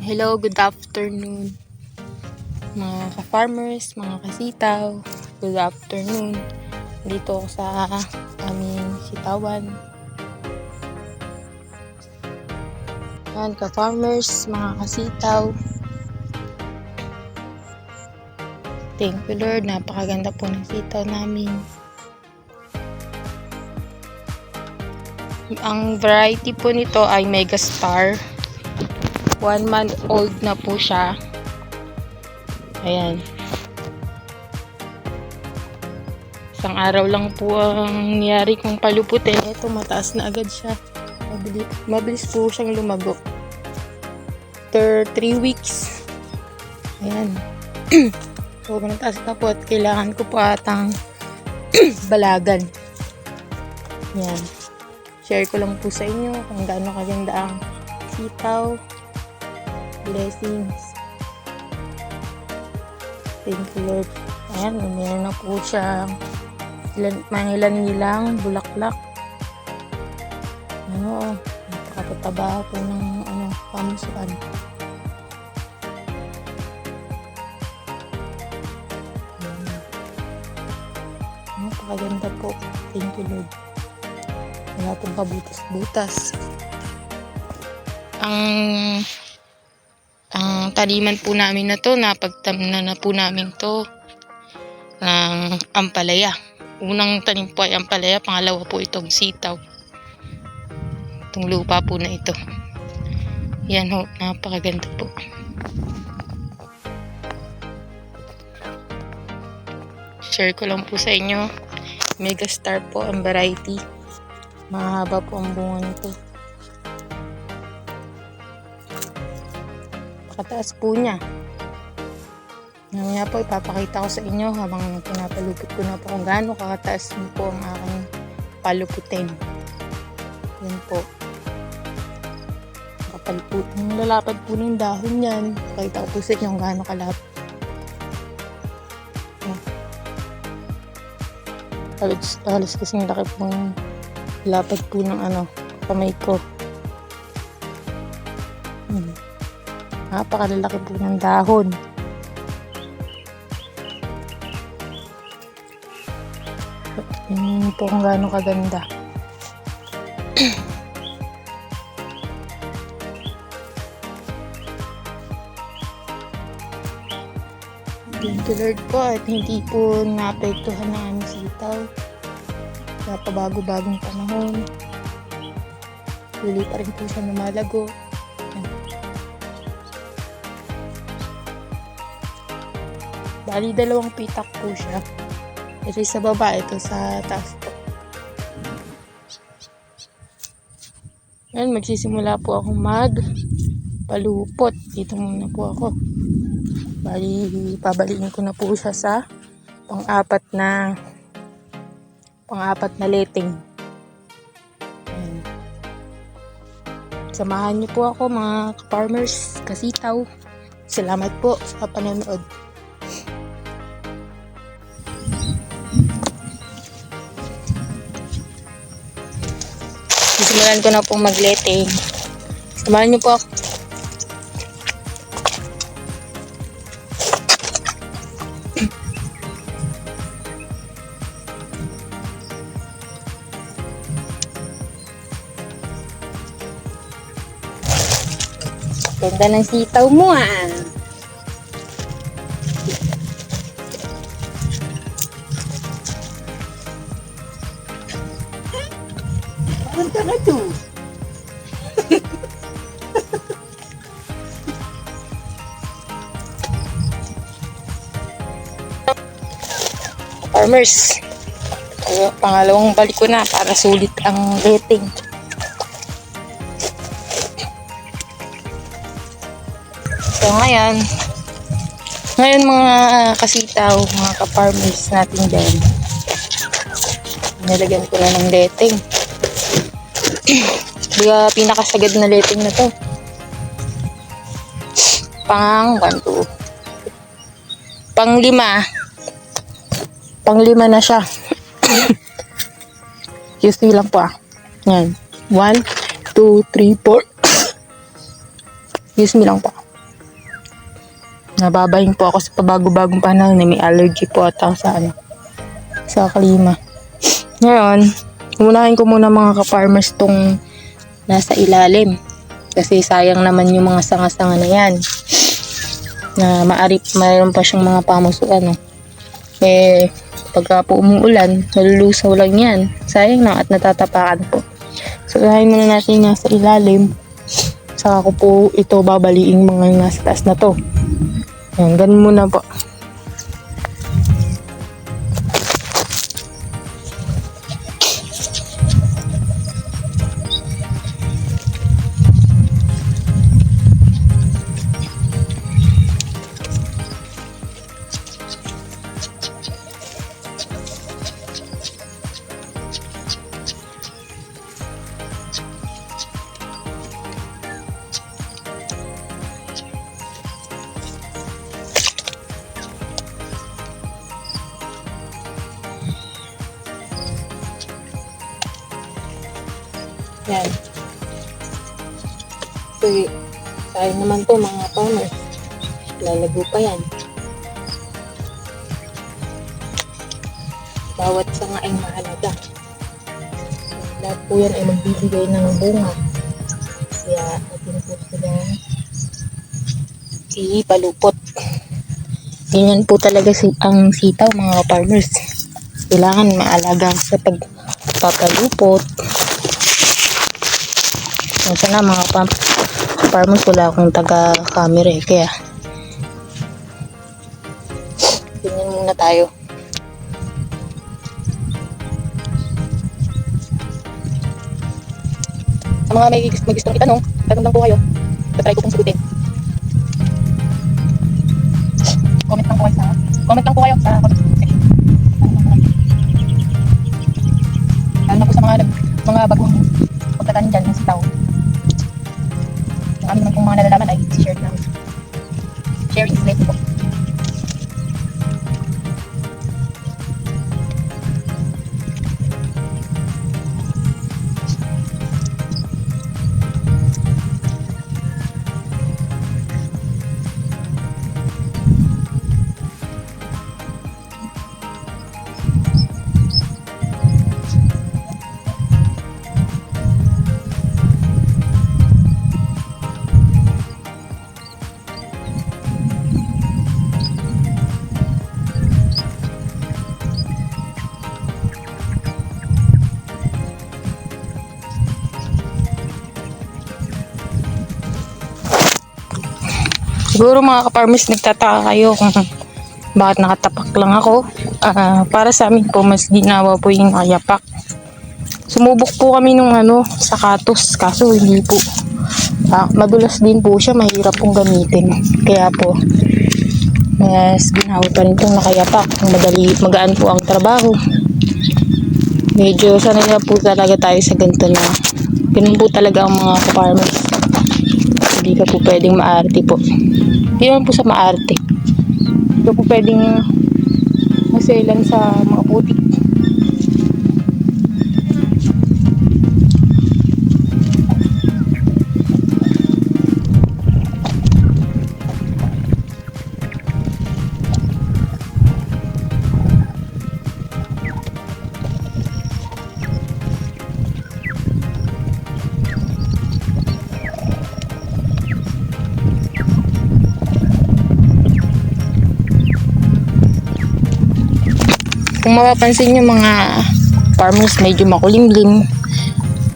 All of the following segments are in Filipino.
Hello, good afternoon mga ka-farmers, mga kasitaw. Good afternoon. Dito ako sa aming sitawan. Yan, ka-farmers, mga kasitaw. Thank you Lord, napakaganda po ng sitaw namin. Ang variety po nito ay Mega Star. 1 month old na po siya. Ayan. Isang araw lang po ang niyari kong paluputin. Ito, mataas na agad siya. Mabilis po siyang lumago. After 3 weeks. Ayan. So, mataas na po at kailangan ko po atang balagan. Ayan. Share ko lang po sa inyo kung gaano kaganda ang sitaw. Blessings. Thank you Lord. Ayan, meron na po siya mangilan-nilang bulaklak. Ano, napakatataba po ng pamusuan. Napakaganda po. Thank you Lord. Wala pong kabutas-butas. Ang taniman po namin na to, napagtamna na po namin to ng ampalaya. Unang tanim po ay ampalaya, pangalawa po itong sitaw. Itong lupa po na ito. Yan ho, napakaganda po. Share ko lang po sa inyo. Mega Star po ang variety. Mahaba po ang bunga nito. Kataas po niya. Ngayon po ipapakita ko sa inyo habang pinapalupit ko na po kung gaano kakataas po ang aking paluputin. Yan po. Kapal po. Lalapad po ng dahon yan. Pakita ko po sa inyo kung gaano kalapad. Halos kasing laki pong lapad po ng kamay ko. Napakalalaki po ng dahon. Yun po kung gaano kaganda. Thank you Lord po at hindi po naapektuhan ng aming sitaw. Napabago-bagong panahon. Huli pa rin po siya lumalago. Bali, 2 pitak po siya. Ito sa baba, ito sa taas po. Ngayon, magsisimula po akong magpalupot. Dito muna po ako. Bali, pabalikin ko na po siya sa pang-apat na letting. Ayan. Samahan niyo po ako mga farmers, kasitaw. Salamat po sa panonood. Simulan ko na pong mag-letting. Samahan niyo po ako. Ganda ng sitaw mo ah. Ganda na to. Farmers, pangalawang balik ko na para sulit ang letting. So ngayon mga kasitaw, mga ka-farmers natin dyan, nilagyan ko na ng letting. Diba pinakasagad na letting na to. Pang 5 na siya. Excuse me lang po ah. Yan. 1, 2, 3, 4. Excuse me lang po. nababahin po ako sa pabago-bagong panahon na may allergy po at sa sa klima. Ngayon, unahin ko muna mga ka-farmers tong nasa ilalim. Kasi sayang naman yung mga sanga-sanga na yan. Na mayroon pa siyang mga pamusuan. Pagka po umuulan, nalulusaw lang yan. Sayang na at natatapakan po. So, unahin muna natin yung nasa ilalim. Saka ko po ito babaliing mga nasa taas na to. Yan, ganun muna po. Yan. So, sayang naman po mga farmers. Lalago pa yan. Bawat sanga ay mahalaga. Lahat po yan ay magbibigay ng bunga. Kaya atin po sila ipalupot. Ganyan po talaga ang sitaw mga farmers. Kailangan maalaga sa pagpapalupot. Sana mga farmers, wala akong taga-camera kaya ganyan muna tayo. Sa mga may gustong itanong lang po kayo. Tatry ko pong sagutin. Comment lang po kayo sa comment section. Lalo na po sa mga bagong pagtatanim dyan ng sitaw. Yung amin naman kung mga nalalaman ay share namin. Share is life po. Siguro mga ka-farmers, nagtataka kayo kung bakit nakatapak lang ako. Para sa amin po, mas ginawa po yung nakayapak. Sumubok po kami nung sa katos, kaso hindi po. Madulas din po siya, mahirap pong gamitin. Kaya po, mas ginawa pa rin pong nakayapak. Magaan po ang trabaho. Medyo sanay na po talaga tayo sa ganito na. Ganun po talaga ang mga ka-farmers. Hindi ka po pwedeng maarte po. Hindi naman po sa maarte. Hindi ka po pwedeng maselan sa mga putik. Kung mapapansin nyo mga farmers, medyo makulimlim.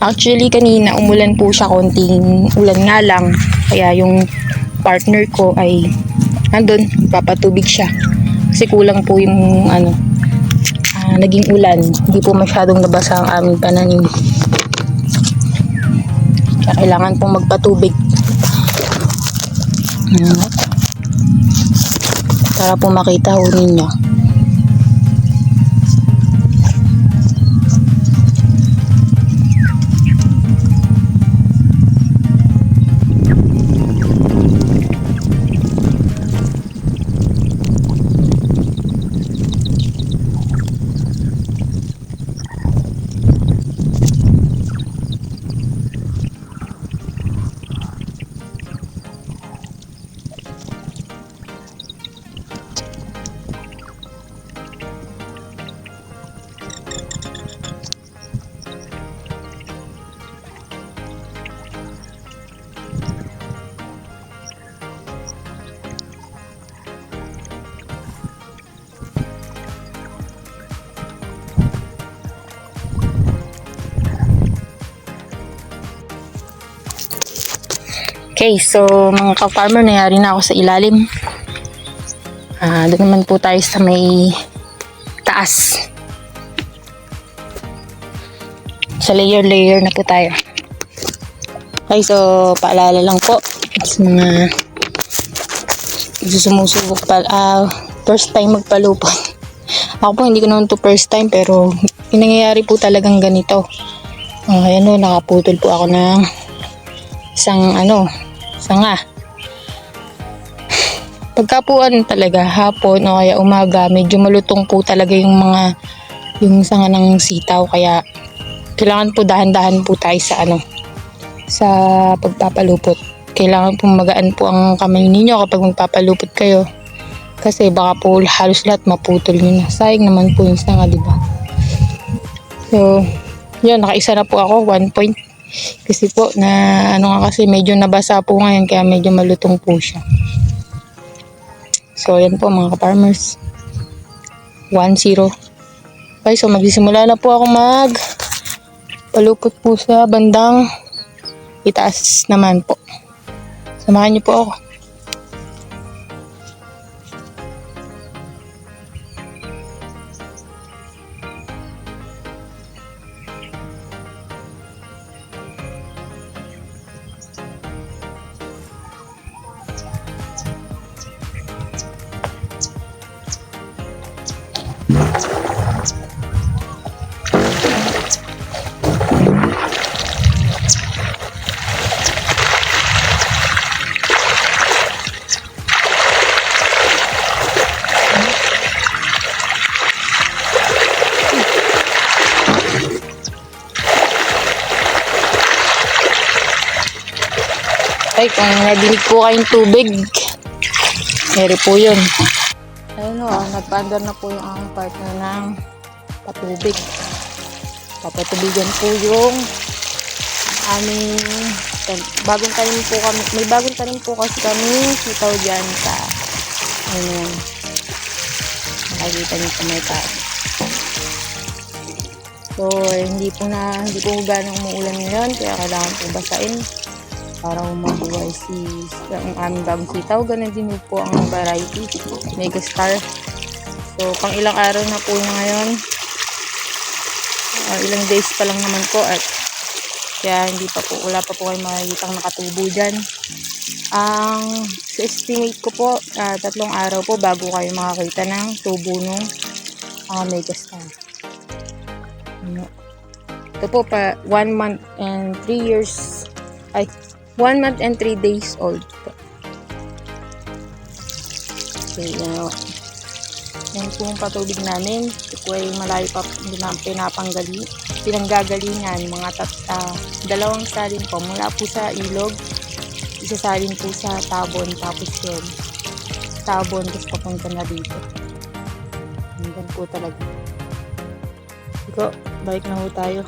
Actually kanina umulan po siya, konting ulan nga lang. Kaya yung partner ko ay nandun, papatubig siya. Kasi kulang po yung naging ulan. Hindi po masyadong nabasa ang aming pananim. Kaya kailangan pong magpatubig. Para po makita ho ninyo. Okay, so mga ka-farmer, nangyari na ako sa ilalim. Doon naman po tayo sa may taas. Sa layer na po tayo. Okay, so paalala lang po sa mga sumusubok pa, first time magpalupot. Ako po hindi ko naman to first time, pero yung nangyayari po talagang ganito. Ayan o, nakaputol po ako ng isang sanga. Pagka po talaga hapon o kaya umaga, medyo malutong po talaga yung sanga ng sitaw, kaya kailangan po dahan-dahan po tayo sa pagpapalupot. Kailangan po magaan po ang kamay ninyo kapag magpapalupot kayo, kasi baka po halos lahat maputol nyo na. Sayang naman po yung sanga, diba? So yun, nakaisa na po ako, 1 point. Kasi po kasi medyo nabasa po ngayon, kaya medyo malutong po siya. So yan po mga ka-farmers, 1-0. Okay, so magsisimula na po ako palupot po sa bandang itaas naman po. Samahan niyo po ako. Ay, kung nadilig po kayong tubig, meron po yun. Ayun o, nagpa-under na po yung aking partner ng patubig. Papatubigan po yung aming bagong tanim po kami. May bagong tanim po kasi kami sitaw dyan sa nakikita niyo po may tao. So, hindi po ganang umuulan ngayon, kaya kailangan po basain para mabuhay ang aming bagong sitaw. Ganun din po ang variety, Megastar. So, pang ilang araw na po niya ngayon. Ilang days pa lang naman po, at kaya wala pa po kayo makikitang nakatubo dyan. Ang estimate ko po, 3 araw po bago kayo makakita ng tubo ng Megastar. Ito po pa 1 month and 3 years, 1 month and 3 days old po. Okay, yan po yung patubig namin. Ito po ay malayo pa pinanggagalingan. Mga 2 salin po mula po sa ilog, isa salin po sa tabon, tapos yun tabon, tapos papunta na dito. Hanggang po talaga. Iko, balik na po tayo.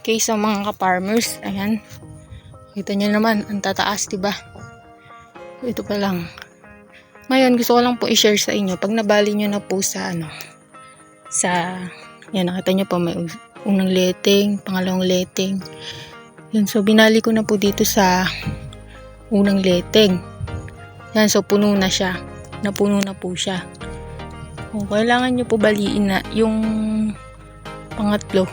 Okay, so mga ka-farmers, ayan. Kita nyo naman, ang tataas, diba? Ito pa lang. Ngayon, gusto ko lang po i-share sa inyo. Pag nabali nyo na po yan, nakita nyo po may unang letting, pangalawang letting. Yan, so binali ko na po dito sa unang letting. Yan, so puno na siya. Napuno na po siya. O, kailangan nyo po baliin na yung pangatlo.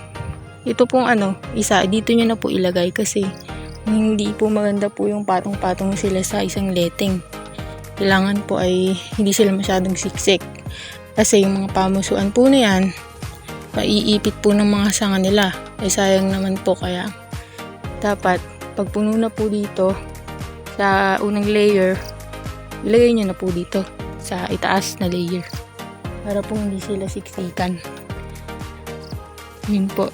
Ito pong isa, dito nyo na po ilagay, kasi hindi po maganda po yung patong-patong sila sa isang letting. Kailangan po ay hindi sila masyadong siksik, kasi yung mga pamusuan po na yan, maiipit po ng mga sanga nila. Sayang naman po, kaya dapat pag puno na po dito sa unang layer, ilagay nyo na po dito sa itaas na layer para po hindi sila siksikan. Yun po,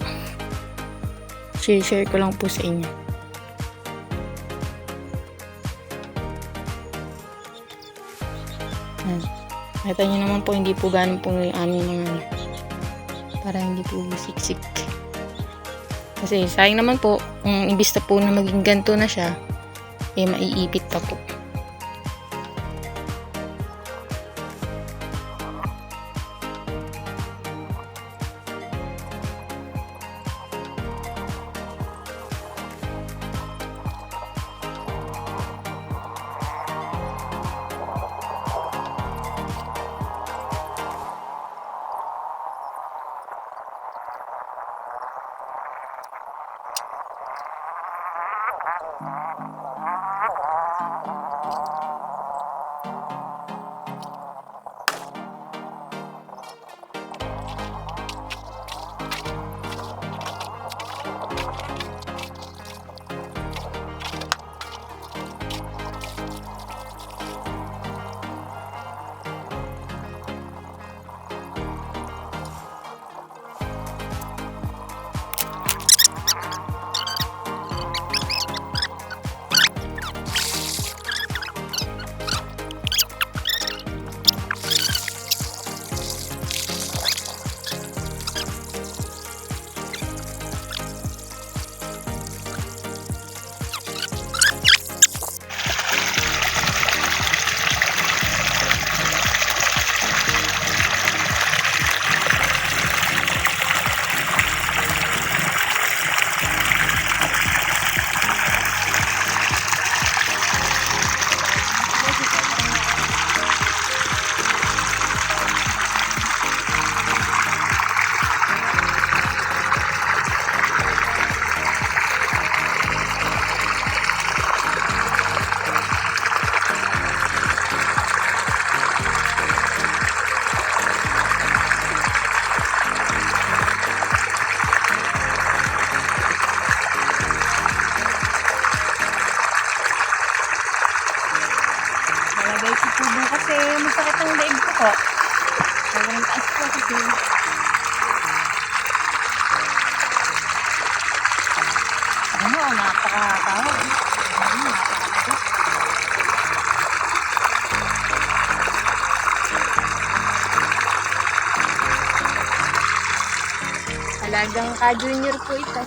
share ko lang po sa inyo. Kita nyo naman po, hindi po ganun po yung aming mga para hindi po siksik. Kasi sayang naman po, kung imbis na po na maging ganito na siya, maiipit pa po. Kasi masakit ang leeg ko po. Sobrang taas po kasi. Ano, napakatawa. Talagang ka-junior po ito.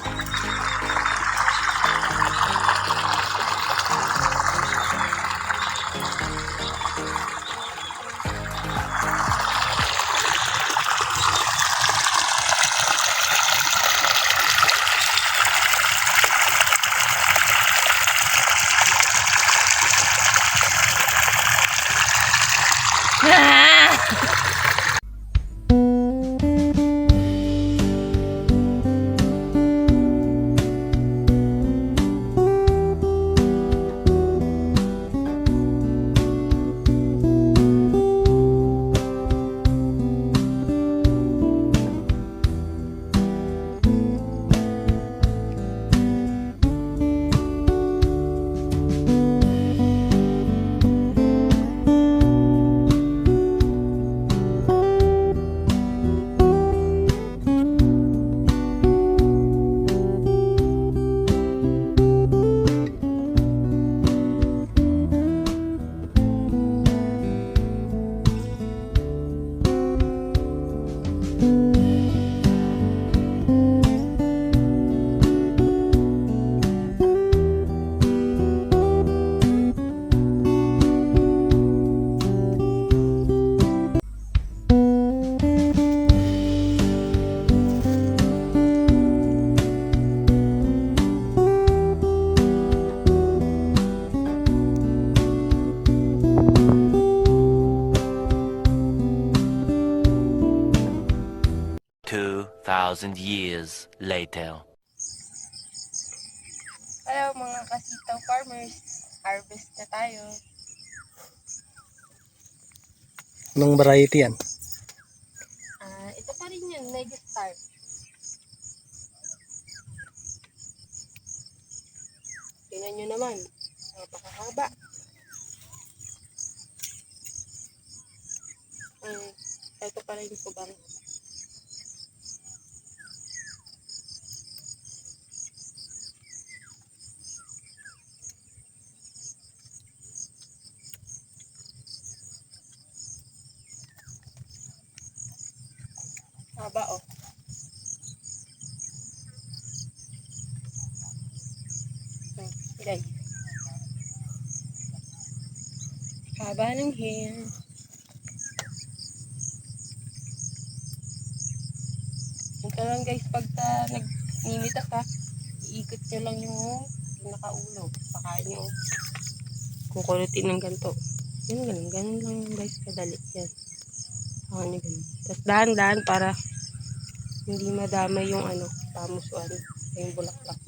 Thousand years later. Hello mga kasitaw farmers, harvest na tayo. Anong variety yan? Ito pa rin yan, mega star. Tingnan nyo naman. Napakahaba. Ito pala yung kubang. Haba oh. Guys. Haba ng hair. Ito lang guys, pagka nag-nimitas ka, iikot nyo lang yung nakaulo. Pakain nyo. Kukulitin ng ganito. Yun, ganun lang guys, kadali. Yan. Pakain nyo ganun. Tapos dahan-dahan para hindi madama yung pamusuan. Yung bulaklak.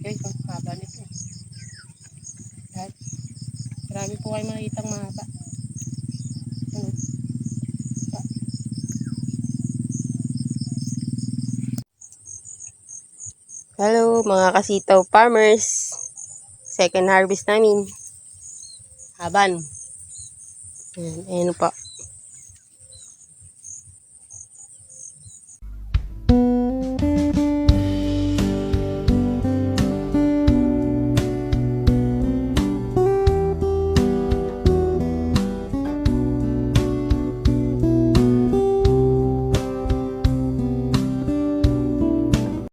Guys, ang haba nito. Yan. Marami po kayo makikitang mahaba. Hello mga kasitaw farmers. Second harvest namin. Haban. Ayan po.